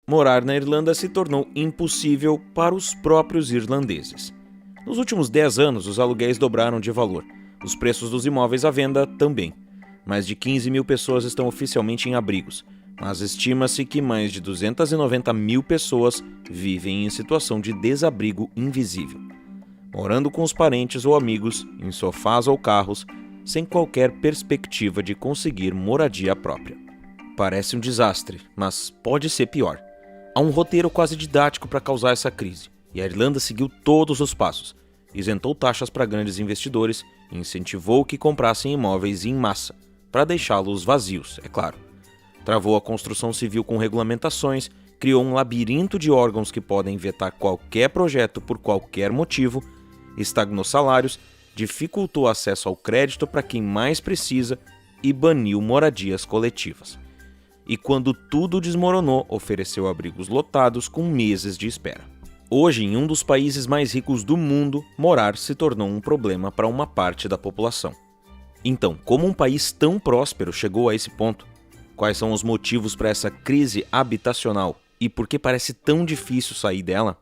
Morar na Irlanda se tornou impossível para os próprios irlandeses. Nos últimos 10 anos, os aluguéis dobraram de valor. Os preços dos imóveis à venda também. Mais de 15 mil pessoas estão oficialmente em abrigos, mas estima-se que mais de 290 mil pessoas vivem em situação de desabrigo invisível, morando com os parentes ou amigos, em sofás ou carros, sem qualquer perspectiva de conseguir moradia própria. Parece um desastre, mas pode ser pior. Há um roteiro quase didático para causar essa crise, e a Irlanda seguiu todos os passos. Isentou taxas para grandes investidores e incentivou que comprassem imóveis em massa, para deixá-los vazios, é claro. Travou a construção civil com regulamentações, criou um labirinto de órgãos que podem vetar qualquer projeto por qualquer motivo, estagnou salários, dificultou acesso ao crédito para quem mais precisa e baniu moradias coletivas. E quando tudo desmoronou, ofereceu abrigos lotados com meses de espera. Hoje, em um dos países mais ricos do mundo, morar se tornou um problema para uma parte da população. Então, como um país tão próspero chegou a esse ponto? Quais são os motivos para essa crise habitacional e por que parece tão difícil sair dela?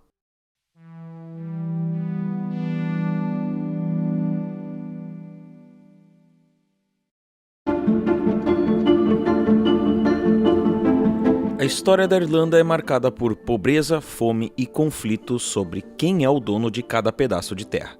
A história da Irlanda é marcada por pobreza, fome e conflitos sobre quem é o dono de cada pedaço de terra.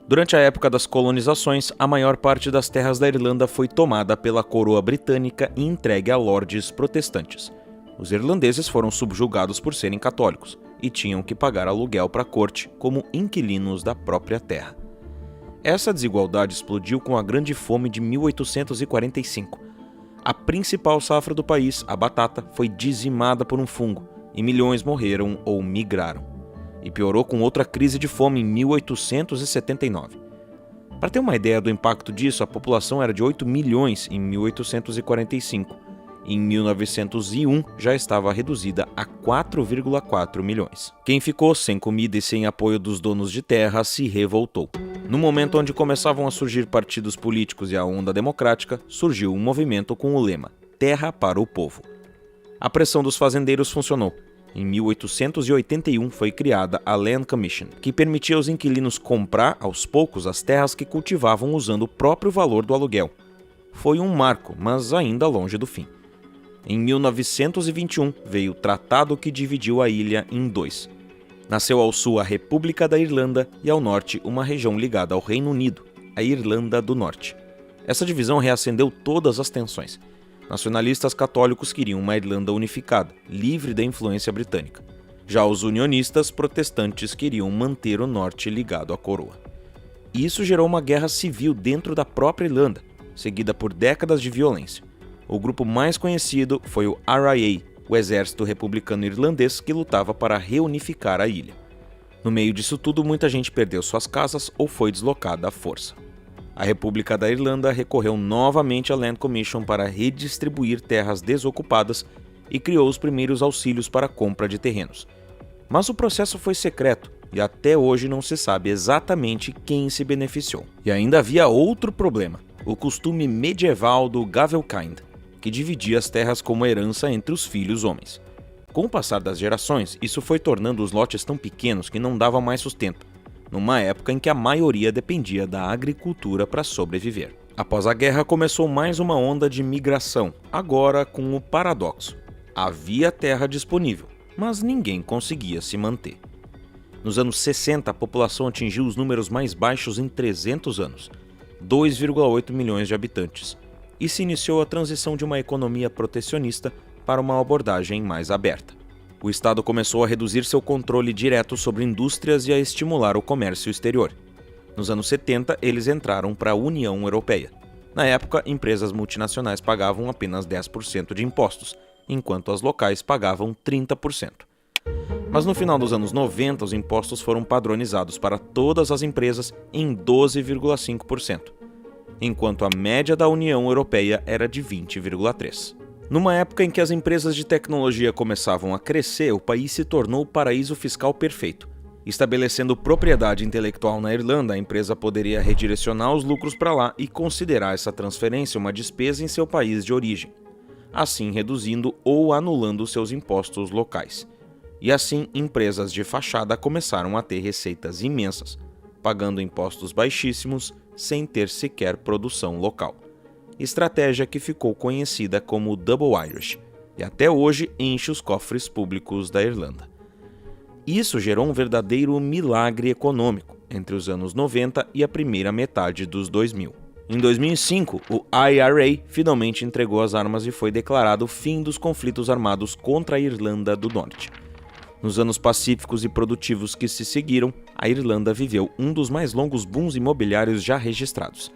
Durante a época das colonizações, a maior parte das terras da Irlanda foi tomada pela coroa britânica e entregue a lordes protestantes. Os irlandeses foram subjugados por serem católicos e tinham que pagar aluguel para a corte como inquilinos da própria terra. Essa desigualdade explodiu com a Grande Fome de 1845. A principal safra do país, a batata, foi dizimada por um fungo e milhões morreram ou migraram. E piorou com outra crise de fome em 1879. Para ter uma ideia do impacto disso, a população era de 8 milhões em 1845. Em 1901 já estava reduzida a 4,4 milhões. Quem ficou sem comida e sem apoio dos donos de terra se revoltou. No momento onde começavam a surgir partidos políticos e a onda democrática, surgiu um movimento com o lema Terra para o Povo. A pressão dos fazendeiros funcionou. Em 1881 foi criada a Land Commission, que permitia aos inquilinos comprar aos poucos as terras que cultivavam usando o próprio valor do aluguel. Foi um marco, mas ainda longe do fim. Em 1921 veio o tratado que dividiu a ilha em dois. Nasceu ao sul a República da Irlanda e ao norte uma região ligada ao Reino Unido, a Irlanda do Norte. Essa divisão reacendeu todas as tensões. Nacionalistas católicos queriam uma Irlanda unificada, livre da influência britânica. Já os unionistas protestantes queriam manter o norte ligado à coroa. E isso gerou uma guerra civil dentro da própria Irlanda, seguida por décadas de violência. O grupo mais conhecido foi o RIA, o Exército Republicano Irlandês, que lutava para reunificar a ilha. No meio disso tudo, muita gente perdeu suas casas ou foi deslocada à força. A República da Irlanda recorreu novamente à Land Commission para redistribuir terras desocupadas e criou os primeiros auxílios para a compra de terrenos. Mas o processo foi secreto e até hoje não se sabe exatamente quem se beneficiou. E ainda havia outro problema, o costume medieval do gavelkind, que dividia as terras como herança entre os filhos homens. Com o passar das gerações, isso foi tornando os lotes tão pequenos que não dava mais sustento, numa época em que a maioria dependia da agricultura para sobreviver. Após a guerra começou mais uma onda de migração, agora com o paradoxo. Havia terra disponível, mas ninguém conseguia se manter. Nos anos 60, a população atingiu os números mais baixos em 300 anos, 2,8 milhões de habitantes, e se iniciou a transição de uma economia protecionista para uma abordagem mais aberta. O Estado começou a reduzir seu controle direto sobre indústrias e a estimular o comércio exterior. Nos anos 70, eles entraram para a União Europeia. Na época, empresas multinacionais pagavam apenas 10% de impostos, enquanto as locais pagavam 30%. Mas no final dos anos 90, os impostos foram padronizados para todas as empresas em 12,5%, enquanto a média da União Europeia era de 20,3%. Numa época em que as empresas de tecnologia começavam a crescer, o país se tornou o paraíso fiscal perfeito. Estabelecendo propriedade intelectual na Irlanda, a empresa poderia redirecionar os lucros para lá e considerar essa transferência uma despesa em seu país de origem. assim reduzindo ou anulando seus impostos locais. E assim, empresas de fachada começaram a ter receitas imensas, pagando impostos baixíssimos sem ter sequer produção local. Estratégia que ficou conhecida como Double Irish, e até hoje enche os cofres públicos da Irlanda. Isso gerou um verdadeiro milagre econômico entre os anos 90 e a primeira metade dos 2000. Em 2005, o IRA finalmente entregou as armas e foi declarado o fim dos conflitos armados contra a Irlanda do Norte. Nos anos pacíficos e produtivos que se seguiram, a Irlanda viveu um dos mais longos booms imobiliários já registrados.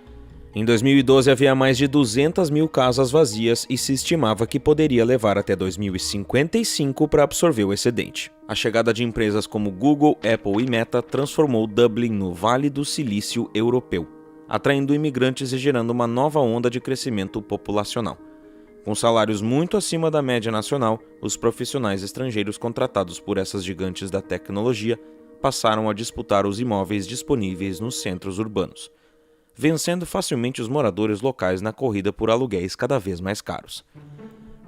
Em 2012 havia mais de 200 mil casas vazias e se estimava que poderia levar até 2055 para absorver o excedente. A chegada de empresas como Google, Apple e Meta transformou Dublin no Vale do Silício europeu, atraindo imigrantes e gerando uma nova onda de crescimento populacional. Com salários muito acima da média nacional, os profissionais estrangeiros contratados por essas gigantes da tecnologia passaram a disputar os imóveis disponíveis nos centros urbanos, vencendo facilmente os moradores locais na corrida por aluguéis cada vez mais caros.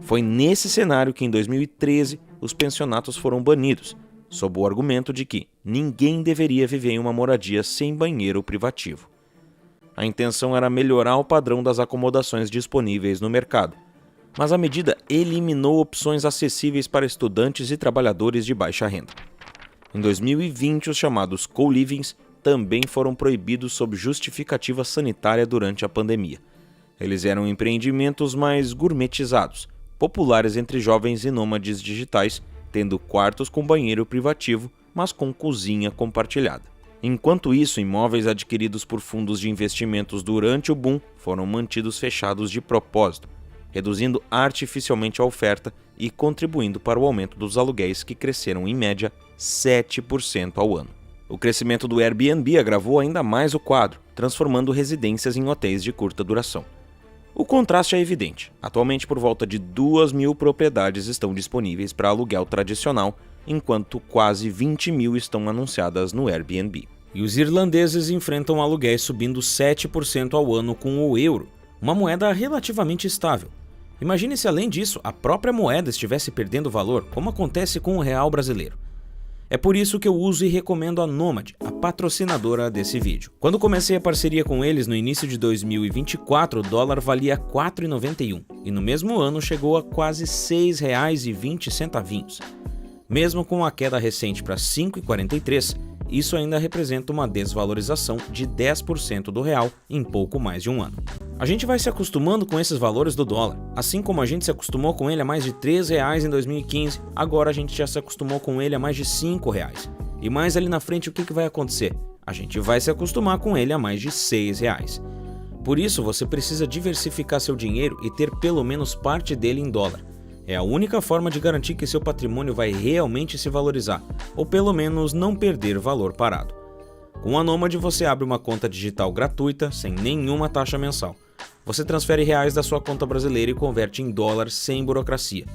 Foi nesse cenário que, em 2013, os pensionatos foram banidos, sob o argumento de que ninguém deveria viver em uma moradia sem banheiro privativo. A intenção era melhorar o padrão das acomodações disponíveis no mercado, mas a medida eliminou opções acessíveis para estudantes e trabalhadores de baixa renda. Em 2020, os chamados co-livings também foram proibidos sob justificativa sanitária durante a pandemia. Eles eram empreendimentos mais gourmetizados, populares entre jovens e nômades digitais, tendo quartos com banheiro privativo, mas com cozinha compartilhada. Enquanto isso, imóveis adquiridos por fundos de investimentos durante o boom foram mantidos fechados de propósito, reduzindo artificialmente a oferta e contribuindo para o aumento dos aluguéis que cresceram em média 7% ao ano. O crescimento do Airbnb agravou ainda mais o quadro, transformando residências em hotéis de curta duração. O contraste é evidente. Atualmente, por volta de 2.000 propriedades estão disponíveis para aluguel tradicional, enquanto quase 20 mil estão anunciadas no Airbnb. E os irlandeses enfrentam aluguéis subindo 7% ao ano com o euro, uma moeda relativamente estável. Imagine se, além disso, a própria moeda estivesse perdendo valor, como acontece com o real brasileiro. É por isso que eu uso e recomendo a Nomad, a patrocinadora desse vídeo. Quando comecei a parceria com eles no início de 2024, o dólar valia R$ 4,91 e no mesmo ano chegou a quase R$ 6,20. Mesmo com a queda recente para R$ 5,43, isso ainda representa uma desvalorização de 10% do real em pouco mais de um ano. A gente vai se acostumando com esses valores do dólar. Assim como a gente se acostumou com ele a mais de R$ 3,00 em 2015, agora a gente já se acostumou com ele a mais de R$ 5,00. E mais ali na frente o que vai acontecer? A gente vai se acostumar com ele a mais de R$ 6,00. Por isso você precisa diversificar seu dinheiro e ter pelo menos parte dele em dólar. É a única forma de garantir que seu patrimônio vai realmente se valorizar, ou pelo menos não perder valor parado. Com a Nomad você abre uma conta digital gratuita, sem nenhuma taxa mensal. Você transfere reais da sua conta brasileira e converte em dólar sem burocracia.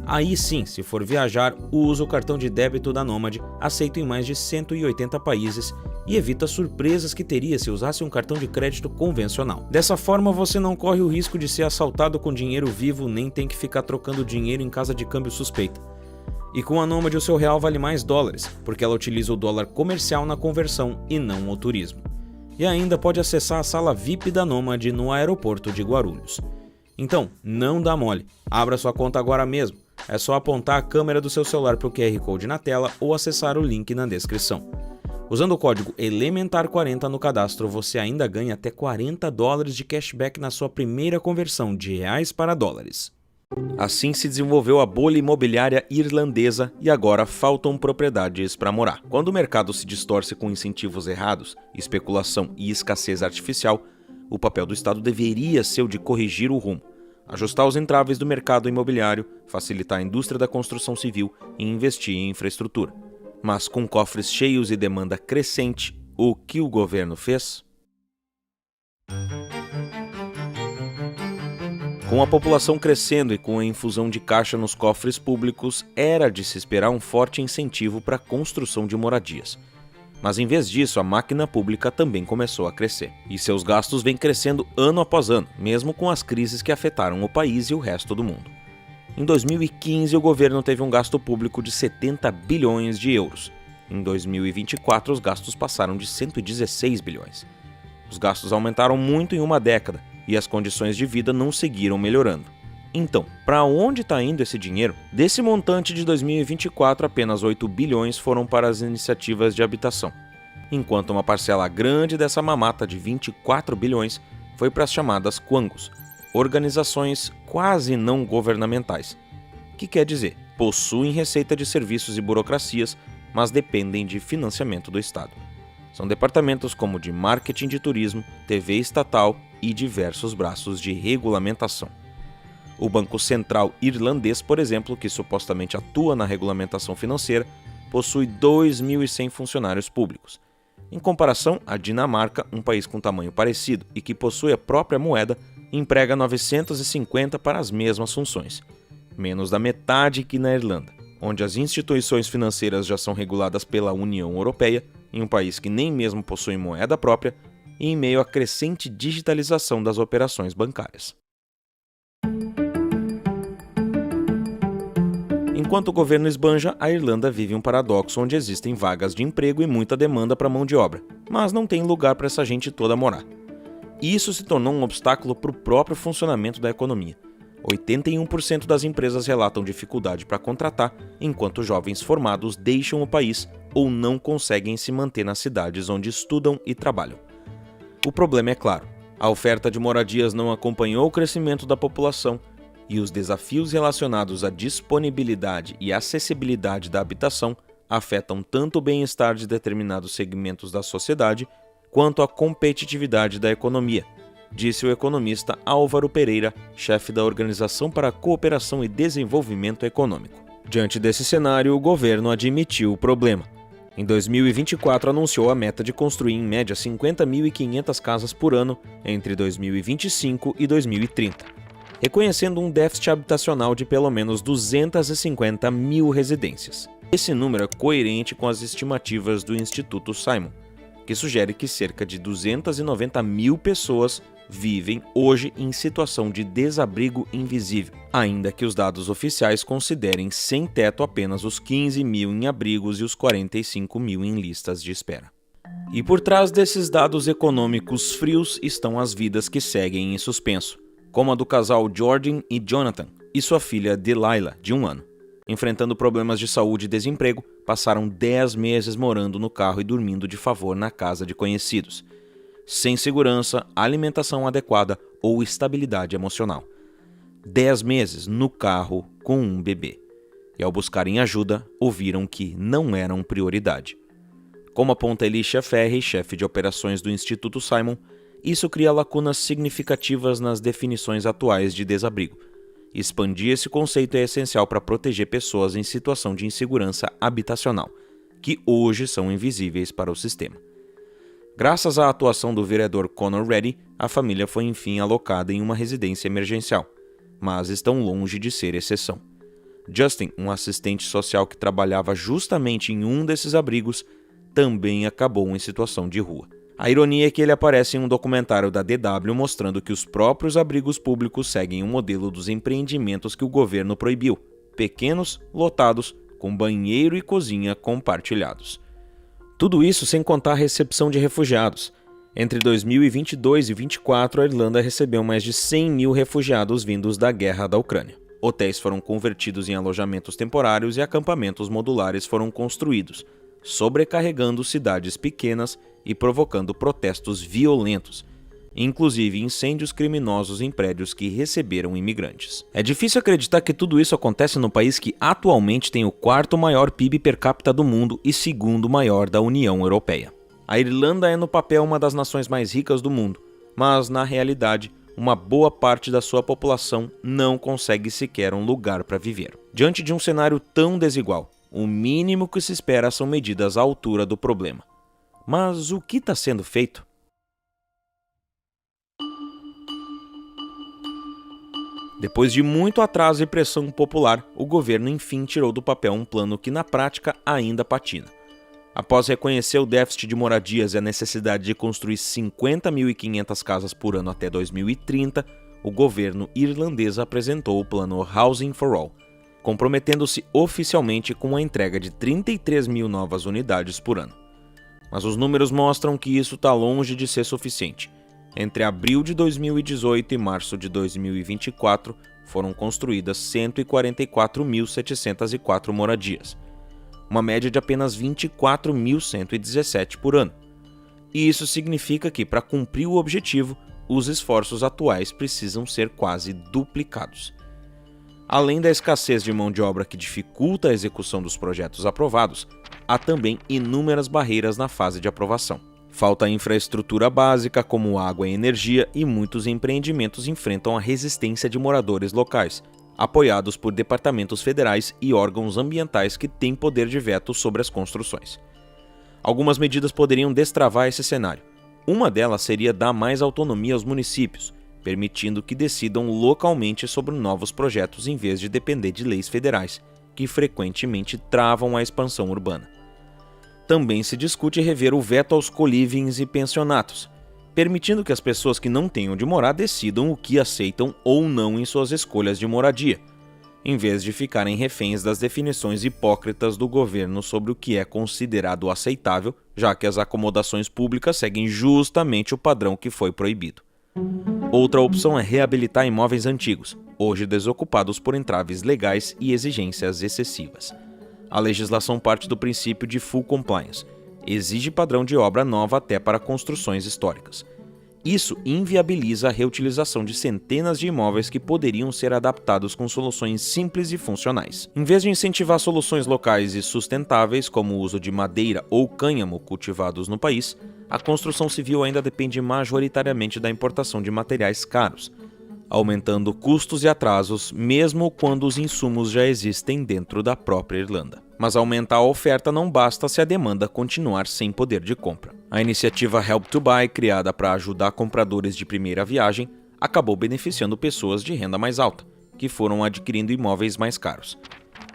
Aí sim, se for viajar, usa o cartão de débito da Nomad, aceito em mais de 180 países e evita surpresas que teria se usasse um cartão de crédito convencional. Dessa forma, você não corre o risco de ser assaltado com dinheiro vivo, nem tem que ficar trocando dinheiro em casa de câmbio suspeita. E com a Nomad o seu real vale mais dólares, porque ela utiliza o dólar comercial na conversão e não o turismo. E ainda pode acessar a sala VIP da Nomad no aeroporto de Guarulhos. Então, não dá mole, abra sua conta agora mesmo. É só apontar a câmera do seu celular para o QR Code na tela ou acessar o link na descrição. Usando o código ELEMENTAR40 no cadastro, você ainda ganha até $40 de cashback na sua primeira conversão de reais para dólares. Assim se desenvolveu a bolha imobiliária irlandesa e agora faltam propriedades para morar. Quando o mercado se distorce com incentivos errados, especulação e escassez artificial, o papel do Estado deveria ser o de corrigir o rumo, ajustar os entraves do mercado imobiliário, facilitar a indústria da construção civil e investir em infraestrutura. Mas com cofres cheios e demanda crescente, o que o governo fez? Com a população crescendo e com a infusão de caixa nos cofres públicos, era de se esperar um forte incentivo para a construção de moradias. Mas em vez disso, a máquina pública também começou a crescer. E seus gastos vêm crescendo ano após ano, mesmo com as crises que afetaram o país e o resto do mundo. Em 2015, o governo teve um gasto público de 70 bilhões de euros. Em 2024, os gastos passaram de 116 bilhões. Os gastos aumentaram muito em uma década e as condições de vida não seguiram melhorando. Então, para onde está indo esse dinheiro? Desse montante de 2024, apenas 8 bilhões foram para as iniciativas de habitação, enquanto uma parcela grande dessa mamata de 24 bilhões foi para as chamadas Quangos, organizações quase não governamentais, que quer dizer, possuem receita de serviços e burocracias, mas dependem de financiamento do Estado. São departamentos como de marketing de turismo, TV estatal e diversos braços de regulamentação. O Banco Central Irlandês, por exemplo, que supostamente atua na regulamentação financeira, possui 2.100 funcionários públicos. Em comparação, a Dinamarca, um país com tamanho parecido e que possui a própria moeda, emprega 950 para as mesmas funções, menos da metade que na Irlanda, onde as instituições financeiras já são reguladas pela União Europeia, em um país que nem mesmo possui moeda própria, e em meio à crescente digitalização das operações bancárias. Enquanto o governo esbanja, a Irlanda vive um paradoxo onde existem vagas de emprego e muita demanda para mão de obra, mas não tem lugar para essa gente toda morar. Isso se tornou um obstáculo para o próprio funcionamento da economia. 81% das empresas relatam dificuldade para contratar, enquanto jovens formados deixam o país ou não conseguem se manter nas cidades onde estudam e trabalham. O problema é claro: a oferta de moradias não acompanhou o crescimento da população e os desafios relacionados à disponibilidade e acessibilidade da habitação afetam tanto o bem-estar de determinados segmentos da sociedade quanto a competitividade da economia, disse o economista Álvaro Pereira, chefe da Organização para a Cooperação e Desenvolvimento Econômico. Diante desse cenário, o governo admitiu o problema. Em 2024, anunciou a meta de construir em média 50.500 casas por ano entre 2025 e 2030. Reconhecendo um déficit habitacional de pelo menos 250 mil residências. Esse número é coerente com as estimativas do Instituto Simon, que sugere que cerca de 290 mil pessoas vivem hoje em situação de desabrigo invisível, ainda que os dados oficiais considerem sem teto apenas os 15 mil em abrigos e os 45 mil em listas de espera. E por trás desses dados econômicos frios estão as vidas que seguem em suspenso, como a do casal Jordan e Jonathan e sua filha Delilah, de 1 ano. Enfrentando problemas de saúde e desemprego, passaram 10 meses morando no carro e dormindo de favor na casa de conhecidos, sem segurança, alimentação adequada ou estabilidade emocional. 10 meses no carro com um bebê. E ao buscarem ajuda, ouviram que não eram prioridade. Como aponta Elisha Ferri, chefe de operações do Instituto Simon, isso cria lacunas significativas nas definições atuais de desabrigo. Expandir esse conceito é essencial para proteger pessoas em situação de insegurança habitacional, que hoje são invisíveis para o sistema. Graças à atuação do vereador Conor Reddy, a família foi enfim alocada em uma residência emergencial, mas estão longe de ser exceção. Justin, um assistente social que trabalhava justamente em um desses abrigos, também acabou em situação de rua. A ironia é que ele aparece em um documentário da DW mostrando que os próprios abrigos públicos seguem o modelo dos empreendimentos que o governo proibiu, pequenos, lotados, com banheiro e cozinha compartilhados. Tudo isso sem contar a recepção de refugiados. Entre 2022 e 2024, a Irlanda recebeu mais de 100 mil refugiados vindos da guerra da Ucrânia. Hotéis foram convertidos em alojamentos temporários e acampamentos modulares foram construídos, sobrecarregando cidades pequenas e provocando protestos violentos, inclusive incêndios criminosos em prédios que receberam imigrantes. É difícil acreditar que tudo isso acontece no país que atualmente tem o 4º maior PIB per capita do mundo e 2º maior da União Europeia. A Irlanda é no papel uma das nações mais ricas do mundo, mas na realidade, uma boa parte da sua população não consegue sequer um lugar para viver. Diante de um cenário tão desigual, o mínimo que se espera são medidas à altura do problema. Mas o que está sendo feito? Depois de muito atraso e pressão popular, o governo enfim tirou do papel um plano que na prática ainda patina. Após reconhecer o déficit de moradias e a necessidade de construir 50.500 casas por ano até 2030, o governo irlandês apresentou o plano Housing for All, comprometendo-se oficialmente com a entrega de 33 mil novas unidades por ano. Mas os números mostram que isso está longe de ser suficiente. Entre abril de 2018 e março de 2024, foram construídas 144.704 moradias, uma média de apenas 24.117 por ano. E isso significa que, para cumprir o objetivo, os esforços atuais precisam ser quase duplicados. Além da escassez de mão de obra que dificulta a execução dos projetos aprovados, há também inúmeras barreiras na fase de aprovação. Falta infraestrutura básica como água e energia e muitos empreendimentos enfrentam a resistência de moradores locais, apoiados por departamentos federais e órgãos ambientais que têm poder de veto sobre as construções. Algumas medidas poderiam destravar esse cenário. Uma delas seria dar mais autonomia aos municípios, permitindo que decidam localmente sobre novos projetos em vez de depender de leis federais, que frequentemente travam a expansão urbana. Também se discute rever o veto aos co-livings e pensionatos, permitindo que as pessoas que não têm onde morar decidam o que aceitam ou não em suas escolhas de moradia, em vez de ficarem reféns das definições hipócritas do governo sobre o que é considerado aceitável, já que as acomodações públicas seguem justamente o padrão que foi proibido. Outra opção é reabilitar imóveis antigos, hoje desocupados por entraves legais e exigências excessivas. A legislação parte do princípio de full compliance, exige padrão de obra nova até para construções históricas. Isso inviabiliza a reutilização de centenas de imóveis que poderiam ser adaptados com soluções simples e funcionais. Em vez de incentivar soluções locais e sustentáveis, como o uso de madeira ou cânhamo cultivados no país, a construção civil ainda depende majoritariamente da importação de materiais caros, aumentando custos e atrasos mesmo quando os insumos já existem dentro da própria Irlanda. Mas aumentar a oferta não basta se a demanda continuar sem poder de compra. A iniciativa Help to Buy, criada para ajudar compradores de primeira viagem, acabou beneficiando pessoas de renda mais alta, que foram adquirindo imóveis mais caros.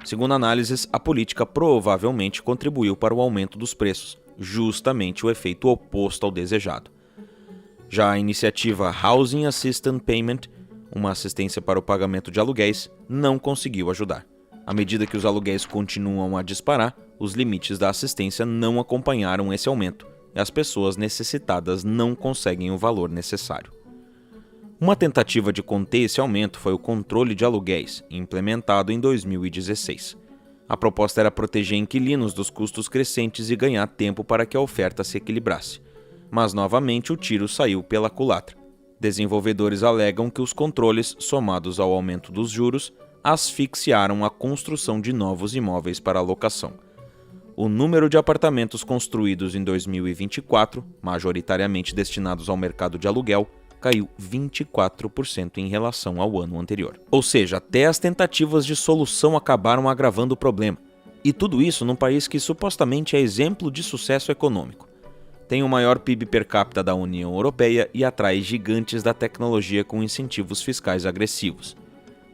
Segundo análises, a política provavelmente contribuiu para o aumento dos preços, justamente o efeito oposto ao desejado. Já a iniciativa Housing Assistance Payment, uma assistência para o pagamento de aluguéis, não conseguiu ajudar. À medida que os aluguéis continuam a disparar, os limites da assistência não acompanharam esse aumento e as pessoas necessitadas não conseguem o valor necessário. Uma tentativa de conter esse aumento foi o controle de aluguéis, implementado em 2016. A proposta era proteger inquilinos dos custos crescentes e ganhar tempo para que a oferta se equilibrasse. Mas novamente o tiro saiu pela culatra. Desenvolvedores alegam que os controles, somados ao aumento dos juros, asfixiaram a construção de novos imóveis para alocação. O número de apartamentos construídos em 2024, majoritariamente destinados ao mercado de aluguel, caiu 24% em relação ao ano anterior. Ou seja, até as tentativas de solução acabaram agravando o problema. E tudo isso num país que supostamente é exemplo de sucesso econômico. Tem o maior PIB per capita da União Europeia e atrai gigantes da tecnologia com incentivos fiscais agressivos.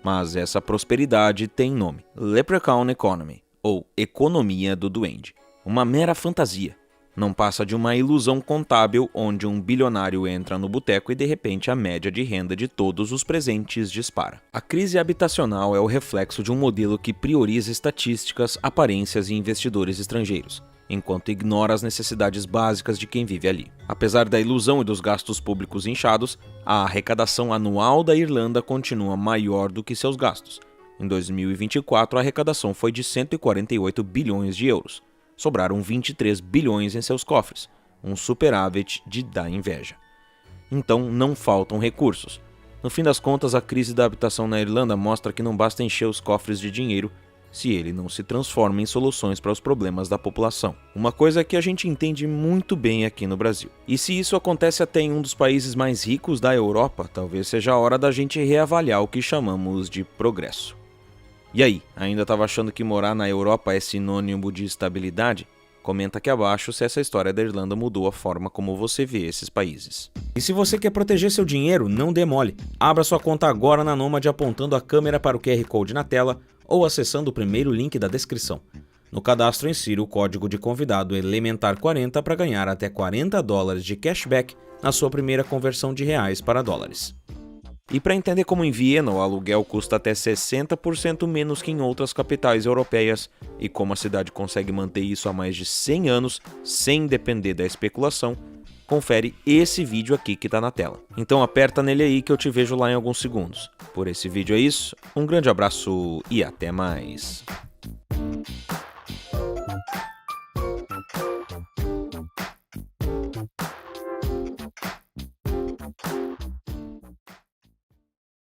Mas essa prosperidade tem nome: Leprechaun Economy, ou Economia do Duende. Uma mera fantasia. Não passa de uma ilusão contábil onde um bilionário entra no boteco e de repente a média de renda de todos os presentes dispara. A crise habitacional é o reflexo de um modelo que prioriza estatísticas, aparências e investidores estrangeiros, enquanto ignora as necessidades básicas de quem vive ali. Apesar da ilusão e dos gastos públicos inchados, a arrecadação anual da Irlanda continua maior do que seus gastos. Em 2024, a arrecadação foi de 148 bilhões de euros. Sobraram 23 bilhões em seus cofres, um superávit de dar inveja. Então, não faltam recursos. No fim das contas, a crise da habitação na Irlanda mostra que não basta encher os cofres de dinheiro se ele não se transforma em soluções para os problemas da população. Uma coisa que a gente entende muito bem aqui no Brasil. E se isso acontece até em um dos países mais ricos da Europa, talvez seja a hora da gente reavaliar o que chamamos de progresso. E aí, ainda estava achando que morar na Europa é sinônimo de estabilidade? Comenta aqui abaixo se essa história da Irlanda mudou a forma como você vê esses países. E se você quer proteger seu dinheiro, não dê mole. Abra sua conta agora na Nomad apontando a câmera para o QR Code na tela ou acessando o primeiro link da descrição. No cadastro, insira o código de convidado Elementar40 para ganhar até $40 de cashback na sua primeira conversão de reais para dólares. E para entender como em Viena o aluguel custa até 60% menos que em outras capitais europeias e como a cidade consegue manter isso há mais de 100 anos sem depender da especulação, confere esse vídeo aqui que está na tela. Então aperta nele aí que eu te vejo lá em alguns segundos. Por esse vídeo é isso, um grande abraço e até mais!